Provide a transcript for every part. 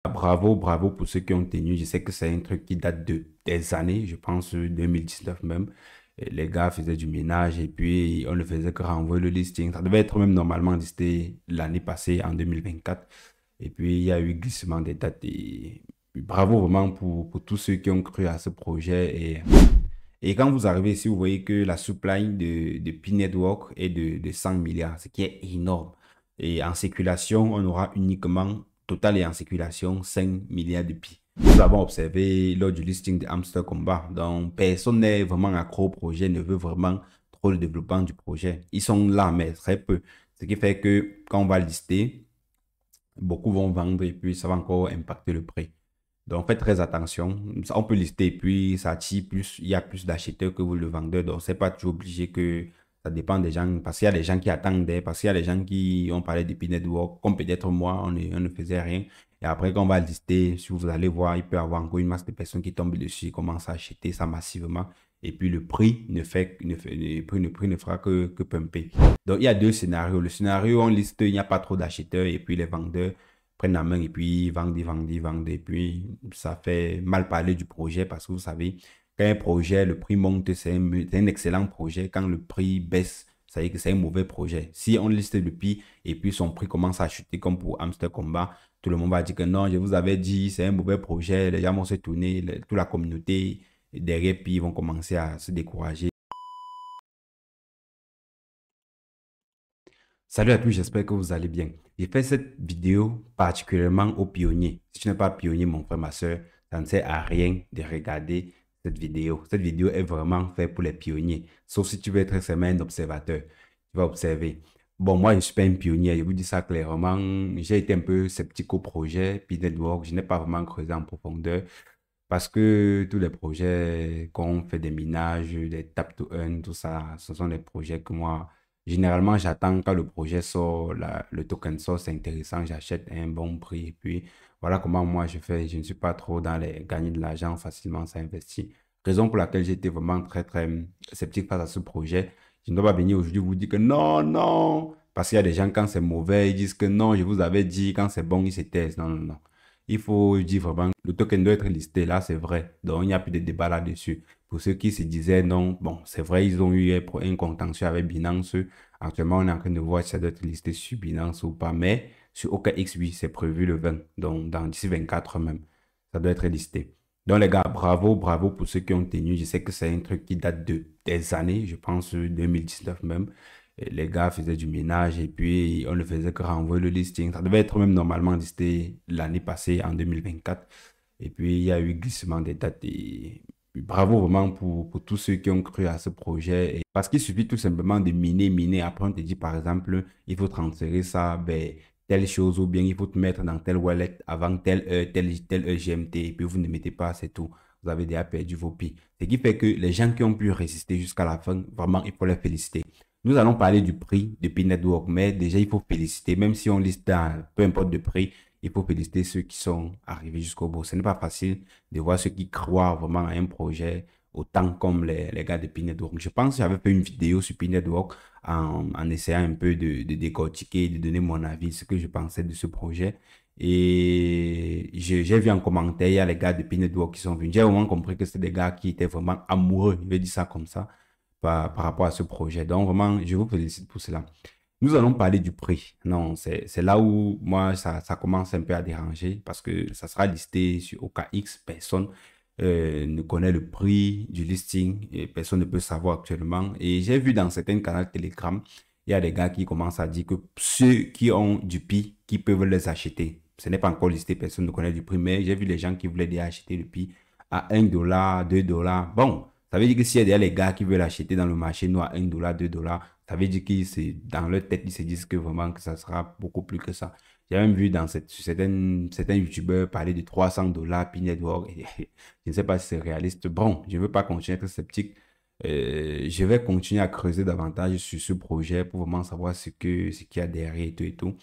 Bravo, bravo pour ceux qui ont tenu. Je sais que c'est un truc qui date de des années, je pense 2019 même. Et les gars faisaient du ménage et puis on ne faisait que renvoyer le listing. Ça devait être même normalement listé l'année passée, en 2024. Et puis il y a eu glissement des dates. Et bravo vraiment pour tous ceux qui ont cru à ce projet. Et quand vous arrivez ici, vous voyez que la supply de P-Network est de 100 milliards, ce qui est énorme. Et en circulation, on aura uniquement, total et en circulation, 5 milliards de pi. Nous avons observé lors du listing de Hamster Combat. Donc, personne n'est vraiment accro au projet, ne veut vraiment trop le développement du projet. Ils sont là, mais très peu. Ce qui fait que quand on va lister, beaucoup vont vendre et puis ça va encore impacter le prix. Donc, faites très attention. On peut lister et puis ça attire plus, il y a plus d'acheteurs que vous le vendeur. Donc, c'est pas toujours obligé que ça dépend des gens. Parce qu'il y a des gens qui attendaient, parce qu'il y a des gens qui ont parlé de P-Network, comme peut-être moi, on ne faisait rien. Et après, quand on va lister, si vous allez voir, il peut y avoir encore une masse de personnes qui tombent dessus, commencent à acheter ça massivement. Et puis, le prix le prix ne fera que pumper. Donc, il y a deux scénarios. Le scénario, on liste, il n'y a pas trop d'acheteurs et puis les vendeurs prennent la main et puis ils vendent. Et puis, ça fait mal parler du projet parce que vous savez, quand un projet, le prix monte, c'est un excellent projet. Quand le prix baisse, ça veut dire que c'est un mauvais projet. Si on liste le prix et puis son prix commence à chuter comme pour Hamster Combat, tout le monde va dire que non, je vous avais dit, c'est un mauvais projet. Les gens vont se tourner, toute la communauté derrière, puis ils vont commencer à se décourager. Salut à tous, j'espère que vous allez bien. J'ai fait cette vidéo particulièrement aux pionniers. Si tu n'es pas pionnier, mon frère, ma soeur, ça ne sert à rien de regarder cette vidéo. Cette vidéo est vraiment faite pour les pionniers. Sauf si tu veux être seulement un observateur. Tu vas observer. Bon, moi, je ne suis pas un pionnier, je vous dis ça clairement. J'ai été un peu sceptique au projet, puis Network, je n'ai pas vraiment creusé en profondeur. Parce que tous les projets qu'on fait des minages, des tap to earn, tout ça, ce sont des projets que moi, généralement, j'attends quand le projet sort, le token sort, c'est intéressant, j'achète à un bon prix. Et puis, voilà comment moi je fais. Je ne suis pas trop dans les gagner de l'argent facilement, ça investit. Raison pour laquelle j'étais vraiment très, très sceptique face à ce projet. Je ne dois pas venir aujourd'hui vous dire que non, non. Parce qu'il y a des gens, quand c'est mauvais, ils disent que non, je vous avais dit, quand c'est bon, ils se taisent. Non, non, non. Il faut dire vraiment, le token doit être listé, là, c'est vrai. Donc, il n'y a plus de débat là-dessus. Pour ceux qui se disaient non, bon, c'est vrai, ils ont eu un contentieux avec Binance. Actuellement, on est en train de voir si ça doit être listé sur Binance ou pas. Mais sur OKX, oui, c'est prévu le 20. Donc, d'ici 24 même, ça doit être listé. Donc, les gars, bravo, bravo pour ceux qui ont tenu. Je sais que c'est un truc qui date de des années, je pense 2019 même. Et les gars faisaient du ménage et puis on ne faisait que renvoyer le listing. Ça devait être même normalement listé l'année passée, en 2024. Et puis, il y a eu glissement des dates. Et bravo vraiment pour tous ceux qui ont cru à ce projet. Parce qu'il suffit tout simplement de miner, miner. Après, on te dit, par exemple, il faut transférer ça, ben, telle chose, ou bien il faut te mettre dans telle wallet avant telle heure, telle heure GMT. Et puis, vous ne mettez pas, c'est tout. Vous avez déjà perdu vos pi. Ce qui fait que les gens qui ont pu résister jusqu'à la fin, vraiment, il faut les féliciter. Nous allons parler du prix de P-Network, mais déjà, il faut féliciter, même si on liste dans peu importe le prix, il faut féliciter ceux qui sont arrivés jusqu'au bout. Ce n'est pas facile de voir ceux qui croient vraiment à un projet autant comme les gars de P-Network. Je pense que j'avais fait une vidéo sur P-Network en essayant un peu de décortiquer, de donner mon avis, ce que je pensais de ce projet. Et j'ai vu en commentaire, il y a les gars de P-Network qui sont venus. J'ai vraiment compris que c'est des gars qui étaient vraiment amoureux, je vais dire ça comme ça, par rapport à ce projet. Donc, vraiment, je vous félicite pour cela. Nous allons parler du prix. Non, c'est là où moi, ça commence un peu à déranger parce que ça sera listé sur OKX. Personne ne connaît le prix du listing et personne ne peut savoir actuellement. Et j'ai vu dans certains canaux Telegram, il y a des gars qui commencent à dire que ceux qui ont du pi, qui peuvent les acheter. Ce n'est pas encore listé, personne ne connaît du prix, mais j'ai vu les gens qui voulaient déjà acheter le pi à 1 $, 2 $. Bon, ça veut dire que s'il y a déjà les gars qui veulent acheter dans le marché nous à 1 $, 2 $, ça veut dire qu'ils dans leur tête, ils se disent que vraiment que ça sera beaucoup plus que ça. J'ai même vu dans certains youtubeurs parler de 300 $ Pi Network. Je ne sais pas si c'est réaliste. Bon, je ne veux pas continuer à être sceptique. Je vais continuer à creuser davantage sur ce projet pour vraiment savoir ce qu'il y a derrière et tout et tout.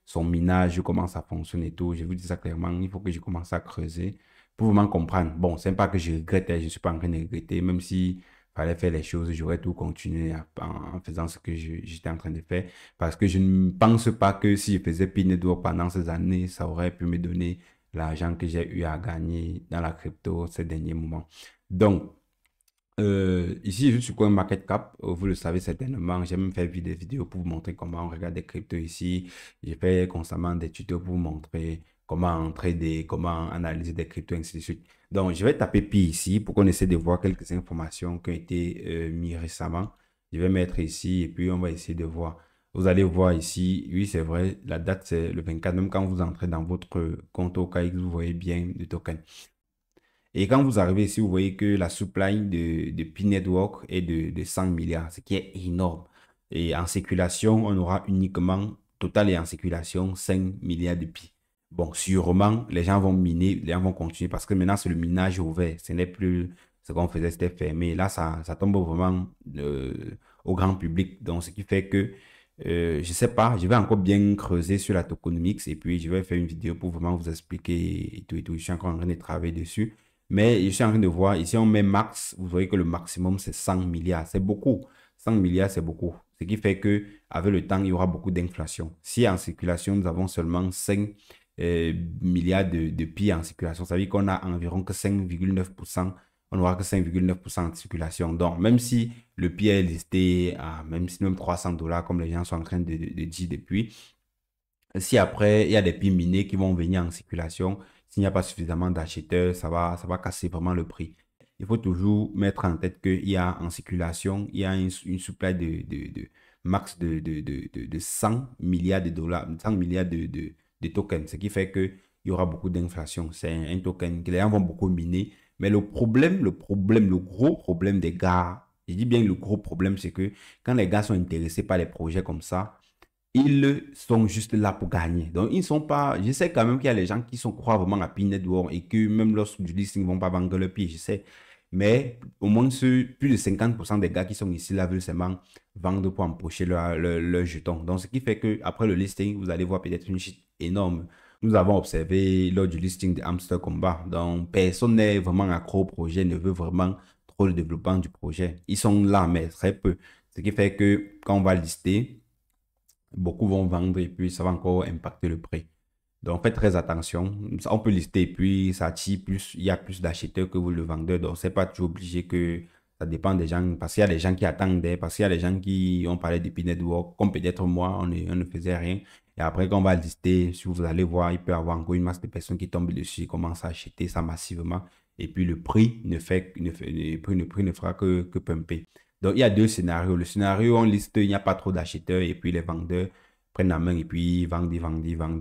Son minage, comment ça fonctionne et tout. Je vous dis ça clairement, il faut que je commence à creuser pour vraiment comprendre. Bon, c'est pas que je regrette, je ne suis pas en train de regretter, même si fallait faire les choses, j'aurais tout continué en faisant ce que j'étais en train de faire. Parce que je ne pense pas que si je faisais P-Network pendant ces années, ça aurait pu me donner l'argent que j'ai eu à gagner dans la crypto ces derniers moments. Donc, ici, je suis sur CoinMarketCap. Vous le savez certainement. J'ai même fait des vidéos pour vous montrer comment on regarde des cryptos ici. J'ai fait constamment des tutos pour vous montrer comment trader, comment analyser des cryptos, ainsi de suite. Donc, je vais taper Pi ici pour qu'on essaie de voir quelques informations qui ont été mises récemment. Je vais mettre ici et puis on va essayer de voir. Vous allez voir ici, oui, c'est vrai, la date c'est le 24. Même quand vous entrez dans votre compte OKX, vous voyez bien le token. Et quand vous arrivez ici, vous voyez que la supply de Pi Network est de 100 milliards, ce qui est énorme. Et en circulation, on aura uniquement, total et en circulation, 5 milliards de Pi. Bon, sûrement, les gens vont miner, les gens vont continuer parce que maintenant, c'est le minage ouvert. Ce n'est plus ce qu'on faisait, c'était fermé. Là, ça tombe vraiment au grand public. Donc, ce qui fait que, je ne sais pas, je vais encore bien creuser sur la tokenomics et puis je vais faire une vidéo pour vraiment vous expliquer et tout et tout. Je suis encore en train de travailler dessus. Mais je suis en train de voir, ici on met max, vous voyez que le maximum c'est 100 milliards, c'est beaucoup. 100 milliards c'est beaucoup. Ce qui fait que avec le temps, il y aura beaucoup d'inflation. Si en circulation, nous avons seulement 5 milliards de Pi en circulation, ça veut dire qu'on a environ que 5,9%, on n'aura que 5,9% en circulation. Donc, même si le Pi est listé à même 300 dollars, comme les gens sont en train de dire depuis, si après, il y a des Pi minés qui vont venir en circulation, s'il n'y a pas suffisamment d'acheteurs, ça va casser vraiment le prix. Il faut toujours mettre en tête qu'il y a en circulation, il y a une supply de max de 100 milliards de dollars, 100 milliards de tokens, ce qui fait qu'il y aura beaucoup d'inflation. C'est un token que les gens vont beaucoup miner. Mais le gros problème des gars, je dis bien le gros problème, c'est que quand les gars sont intéressés par les projets comme ça, ils sont juste là pour gagner. Donc, ils ne sont pas. Je sais quand même qu'il y a les gens qui croient vraiment à Pi Network et que même lorsque du listing, ils ne vont pas vendre le pied, je sais. Mais au moins, plus de 50% des gars qui sont ici là veulent seulement vendre pour empocher leur jeton. Donc, ce qui fait qu'après le listing, vous allez voir peut-être une chute énorme. Nous avons observé lors du listing de Hamster Combat. Donc, personne n'est vraiment accro au projet, ne veut vraiment trop le développement du projet. Ils sont là, mais très peu. Ce qui fait que quand on va lister, beaucoup vont vendre et puis ça va encore impacter le prix. Donc faites très attention. On peut lister et puis ça attire plus, il y a plus d'acheteurs que vous le vendeur. Donc c'est pas toujours obligé que ça dépend des gens. Parce qu'il y a des gens qui attendent, parce qu'il y a des gens qui ont parlé de P-Network, comme peut-être moi, on ne faisait rien. Et après, quand on va lister, si vous allez voir, il peut y avoir encore une masse de personnes qui tombent dessus et commencent à acheter ça massivement. Et puis le prix le prix ne fera que pumper. Donc, il y a deux scénarios. Le scénario, on liste, il n'y a pas trop d'acheteurs et puis les vendeurs prennent la main et puis vendent.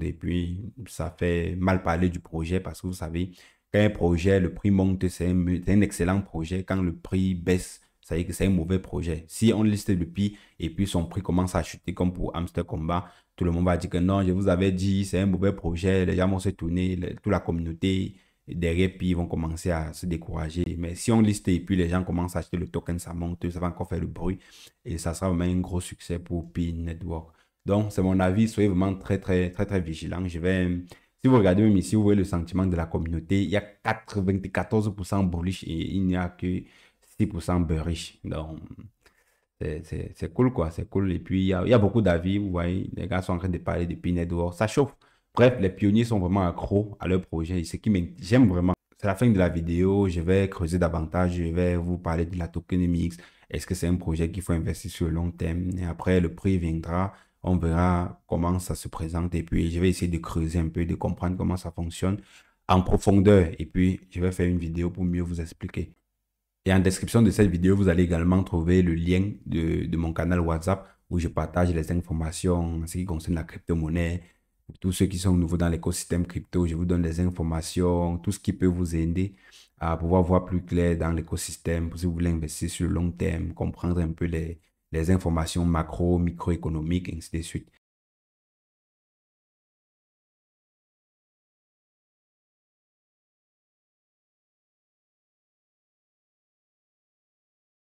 Et puis, ça fait mal parler du projet parce que vous savez, quand un projet, le prix monte, c'est un excellent projet. Quand le prix baisse, ça veut dire que c'est un mauvais projet. Si on liste le prix et puis son prix commence à chuter comme pour Hamster Combat, tout le monde va dire que non, je vous avais dit, c'est un mauvais projet. Les gens vont se tourner, toute la communauté derrière, puis ils vont commencer à se décourager. Mais si on liste et puis les gens commencent à acheter le token, ça monte, ça va encore faire le bruit et ça sera vraiment un gros succès pour Pi Network. Donc, c'est mon avis, soyez vraiment très vigilant. Si vous regardez même ici, vous voyez le sentiment de la communauté, il y a 94% bullish et il n'y a que 6% bearish. Donc, c'est cool, quoi. C'est cool. Et puis, il y a beaucoup d'avis. Vous voyez, les gars sont en train de parler de Pi Network. Ça chauffe. Bref, les pionniers sont vraiment accros à leur projet. Et ce qui j'aime vraiment. C'est la fin de la vidéo. Je vais creuser davantage. Je vais vous parler de la tokenomics. Est-ce que c'est un projet qu'il faut investir sur le long terme? Et après, le prix viendra. On verra comment ça se présente. Et puis, je vais essayer de creuser un peu, de comprendre comment ça fonctionne en profondeur. Et puis, je vais faire une vidéo pour mieux vous expliquer. Et en description de cette vidéo, vous allez également trouver le lien de mon canal WhatsApp où je partage les informations en ce qui concerne la crypto-monnaie. Tous ceux qui sont nouveaux dans l'écosystème crypto, je vous donne des informations, tout ce qui peut vous aider à pouvoir voir plus clair dans l'écosystème si vous voulez investir sur le long terme, comprendre un peu les informations macro, microéconomiques, ainsi de suite.